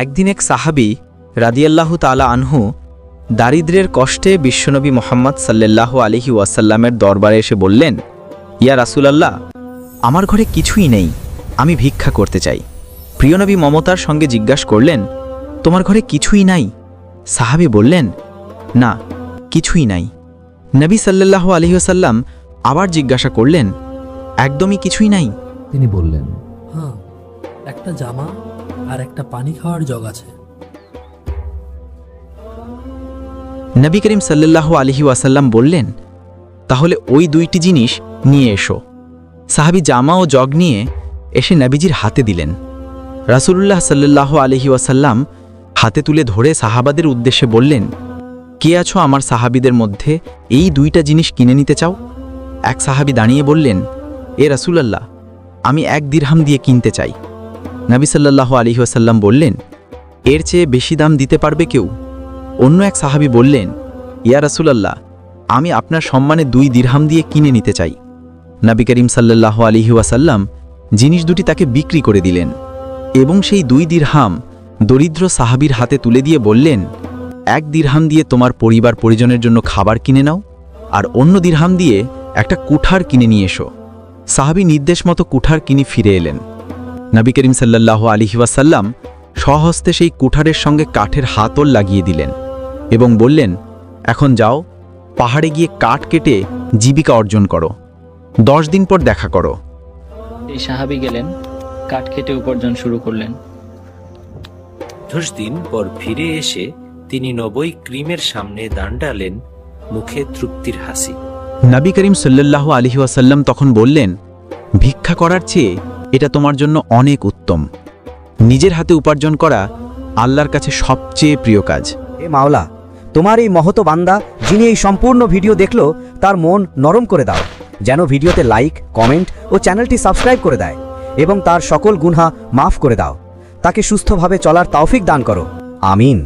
একদিন এক সাহাবী রাদিয়াল্লাহু তাআলা আনহু দারিদ্র্যের কষ্টে বিশ্বনবী মুহাম্মদ সাল্লাল্লাহু আলাইহি ওয়াসাল্লামের দরবারে এসে বললেন, ইয়া রাসূলুল্লাহ, আমার ঘরে কিছুই নেই, আমি ভিক্ষা করতে চাই। প্রিয়নবী মমতার সঙ্গে জিজ্ঞাসা করলেন, তোমার ঘরে কিছুই নাই? সাহাবী বললেন, না, কিছুই নাই। নবী সাল্লাল্লাহু আলাইহি ওয়াসাল্লাম আবার জিজ্ঞাসা করলেন, একদমই কিছুই নাই? তিনি বললেন, হ্যাঁ, একটা জামা আর একটা পানি খাওয়ার জগ আছে। নবী করিম সাল্লাল্লাহু আলাইহি ওয়াসাল্লাম বললেন, তাহলে ওই দুইটি জিনিস নিয়ে এসো। সাহাবী জামা ও জগ নিয়ে এসে নবীজির হাতে দিলেন। রাসূলুল্লাহ সাল্লাল্লাহু আলাইহি ওয়াসাল্লাম হাতে তুলে ধরে সাহাবাদের উদ্দেশ্যে বললেন, কে আছো আমার সাহাবীদের মধ্যে এই দুইটা জিনিস কিনে নিতে চাও? এক সাহাবী দাঁড়িয়ে বললেন, এ রাসূলুল্লাহ, আমি 1 দিরহাম দিয়ে কিনতে চাই। নবী সাল্লাল্লাহু আলাইহি ওয়াসাল্লাম বললেন, এর চেয়ে বেশি দাম দিতে পারবে কেউ? অন্য এক সাহাবী বললেন, ইয়া রাসূলুল্লাহ, আমি আপনার সম্মানে 2 দিরহাম দিয়ে কিনে নিতে চাই। নবী করিম সাল্লাল্লাহু আলাইহি ওয়াসাল্লাম জিনিস দুটি তাকে বিক্রি করে দিলেন এবং সেই 2 দিরহাম দরিদ্র সাহাবীর হাতে তুলে দিয়ে বললেন, 1 দিরহাম দিয়ে তোমার পরিবার পরিজনের জন্য খাবার কিনে নাও, আর অন্য দিরহাম দিয়ে একটা কুঠার কিনে নিয়ে এসো। সাহাবী নির্দেশ মতো কুঠার কিনে ফিরে এলেন। নবী করিম সাল্লাল্লাহু আলাইহি ওয়াসাল্লাম স্বহস্তে সেই কুঠারের সঙ্গে কাঠের হাতল লাগিয়ে দিলেন এবং বললেন, এখন যাও, পাহাড়ে গিয়ে কাঠ কেটে জীবিকা অর্জন করো, 10 দিন পর দেখা করো। এই সাহাবী গেলেন, কাঠ কেটে উপার্জন শুরু করলেন। 10 দিন পর ফিরে এসে তিনি নবী করিমের সামনে দাঁড়ালেন, মুখে তৃপ্তির হাসি। নবী করিম সাল্লাল্লাহু আলাইহি ওয়াসাল্লাম তখন বললেন, ভিক্ষা করার চেয়ে এটা তোমার জন্য অনেক উত্তম। নিজের হাতে উপার্জন করা আল্লাহর কাছে সবচেয়ে প্রিয় কাজ। হে মাওলা, তোমার এই মহত বান্দা যিনি এই সম্পূর্ণ ভিডিও দেখলো তার মন নরম করে দাও, যেন ভিডিওতে লাইক, কমেন্ট ও চ্যানেলটি সাবস্ক্রাইব করে দেয় এবং তার সকল গুনাহ মাফ করে দাও। তাকে সুস্থভাবে চলার তৌফিক দান করো। আমিন।